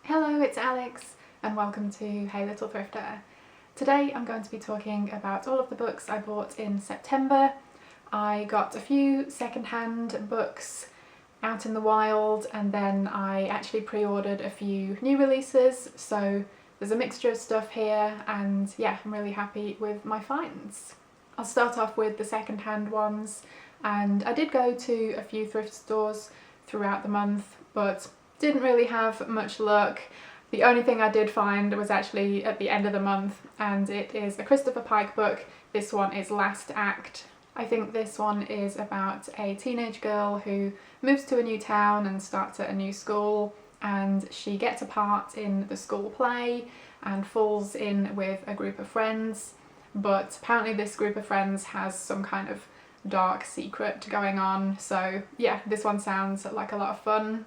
Hello, it's Alex and welcome to Hey Little Thrifter. Today I'm going to be talking about all of the books I bought in September. I got a few secondhand books out in the wild and then I actually pre-ordered a few new releases, so there's a mixture of stuff here and yeah, I'm really happy with my finds. I'll start off with the secondhand ones, and I did go to a few thrift stores throughout the month but didn't really have much luck. The only thing I did find was actually at the end of the month, and it is a Christopher Pike book. This one is Last Act. I think this one is about a teenage girl who moves to a new town and starts at a new school, and she gets a part in the school play and falls in with a group of friends, but apparently this group of friends has some kind of dark secret going on. So yeah, this one sounds like a lot of fun.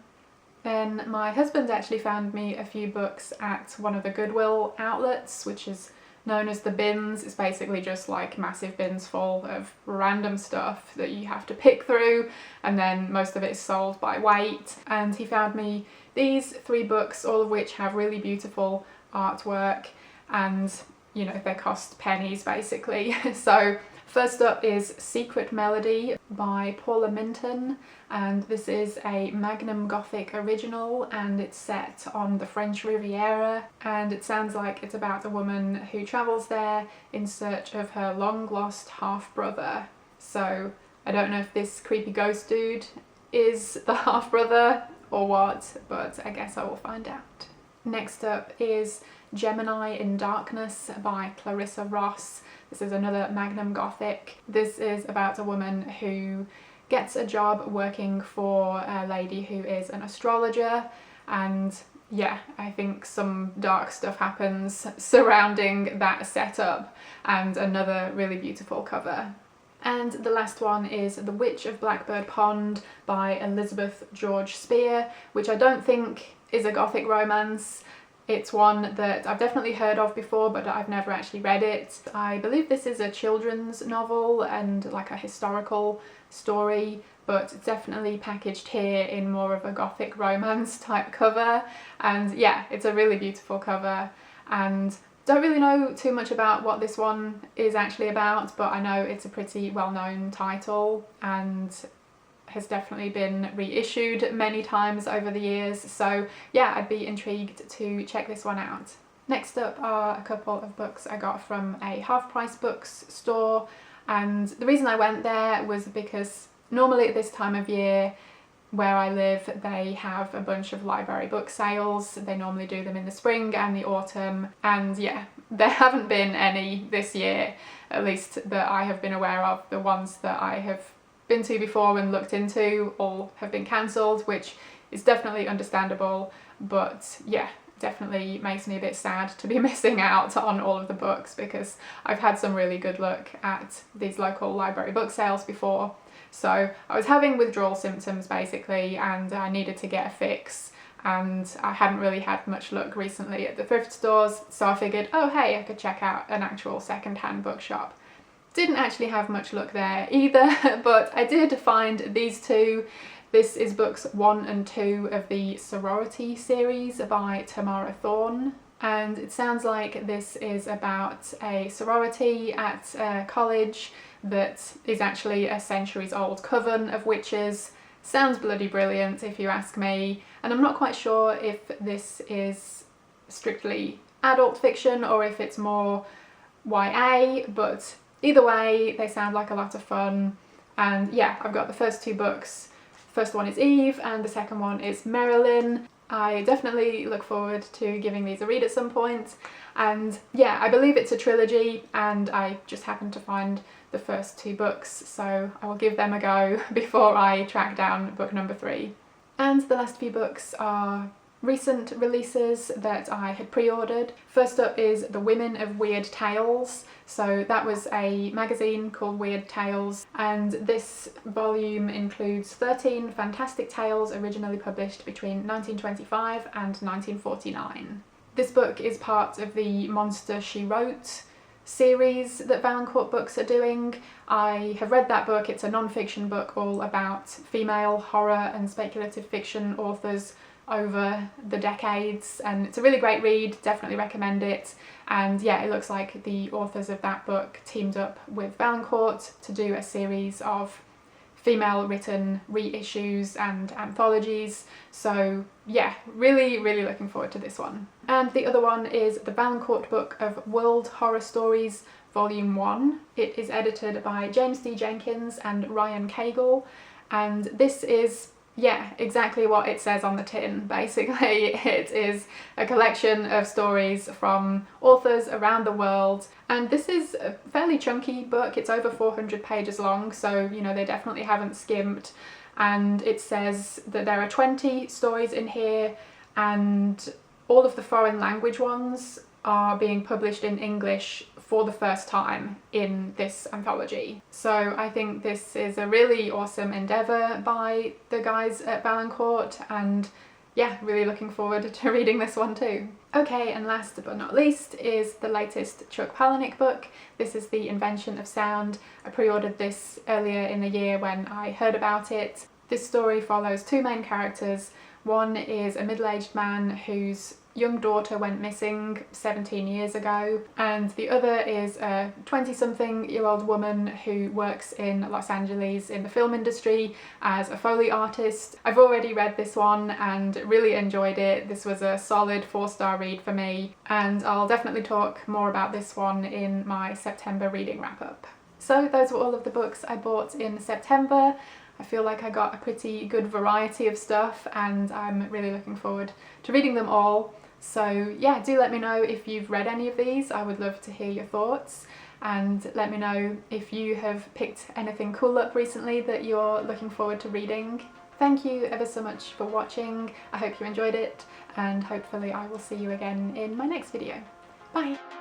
Then my husband actually found me a few books at one of the Goodwill outlets, which is known as the bins. It's basically just like massive bins full of random stuff that you have to pick through, and then most of it is sold by weight. And he found me these 3 books, all of which have really beautiful artwork, and you know, they cost pennies basically. So first up is Secret Melody by Paula Minton, and this is a Magnum Gothic original and it's set on the French Riviera, and it sounds like it's about a woman who travels there in search of her long lost half-brother. So I don't know if this creepy ghost dude is the half-brother or what, but I guess I will find out. Next up is Gemini in Darkness by Clarissa Ross. This is another Magnum Gothic. This is about a woman who gets a job working for a lady who is an astrologer, and yeah, I think some dark stuff happens surrounding that setup, and another really beautiful cover. And the last one is The Witch of Blackbird Pond by Elizabeth George Spear, which I don't think is a Gothic romance. It's one that I've definitely heard of before, but I've never actually read it. I believe this is a children's novel and like a historical story, but it's definitely packaged here in more of a Gothic romance type cover. And yeah, it's a really beautiful cover, and don't really know too much about what this one is actually about, but I know it's a pretty well-known title and has definitely been reissued many times over the years, so yeah, I'd be intrigued to check this one out. Next up are a couple of books I got from a half-price books store, and the reason I went there was because normally at this time of year where I live they have a bunch of library book sales. They normally do them in the spring and the autumn, and yeah, there haven't been any this year, at least that I have been aware of. The ones that I have been to before and looked into all have been cancelled, which is definitely understandable, but yeah, definitely makes me a bit sad to be missing out on all of the books, because I've had some really good luck at these local library book sales before. So I was having withdrawal symptoms basically, and I needed to get a fix, and I hadn't really had much luck recently at the thrift stores, so I figured, oh hey, I could check out an actual second-hand bookshop. Didn't actually have much luck there either, but I did find these 2. This is books 1 and 2 of the Sorority series by Tamara Thorne, and it sounds like this is about a sorority at a college that is actually a centuries-old coven of witches. Sounds bloody brilliant if you ask me, and I'm not quite sure if this is strictly adult fiction or if it's more YA, but either way they sound like a lot of fun. And yeah, I've got the first 2 books. First one is Eve and the second one is Marilyn. I definitely look forward to giving these a read at some point, and yeah, I believe it's a trilogy and I just happened to find the first 2 books, so I will give them a go before I track down book number 3. And the last few books are recent releases that I had pre-ordered. First up is The Women of Weird Tales. So that was a magazine called Weird Tales, and this volume includes 13 fantastic tales originally published between 1925 and 1949. This book is part of the Monster She Wrote series that Valancourt Books are doing. I have read that book. It's a non-fiction book all about female horror and speculative fiction authors over the decades, and it's a really great read, definitely recommend it. And yeah, it looks like the authors of that book teamed up with Valancourt to do a series of female written reissues and anthologies, so yeah, really looking forward to this one. And the other one is the Valancourt book of World Horror Stories Volume 1. It is edited by James D. Jenkins and Ryan Cagle, and this is, yeah, exactly what it says on the tin. Basically, it is a collection of stories from authors around the world, and this is a fairly chunky book. It's over 400 pages long, so you know, they definitely haven't skimped. And it says that there are 20 stories in here, and all of the foreign language ones are being published in English for the first time in this anthology. So I think this is a really awesome endeavour by the guys at Valancourt, and yeah, really looking forward to reading this one too. Okay, and last but not least is the latest Chuck Palahniuk book. This is The Invention of Sound. I pre-ordered this earlier in the year when I heard about it. This story follows two main characters. One is a middle-aged man whose young daughter went missing 17 years ago, and the other is a 20-something-year-old woman who works in Los Angeles in the film industry as a Foley artist. I've already read this one and really enjoyed it. This was a solid 4-star read for me, and I'll definitely talk more about this one in my September reading wrap-up. So those were all of the books I bought in September. I feel like I got a pretty good variety of stuff, and I'm really looking forward to reading them all. So yeah, do let me know if you've read any of these. I would love to hear your thoughts, and let me know if you have picked anything cool up recently that you're looking forward to reading. Thank you ever so much for watching. I hope you enjoyed it, and hopefully I will see you again in my next video. Bye!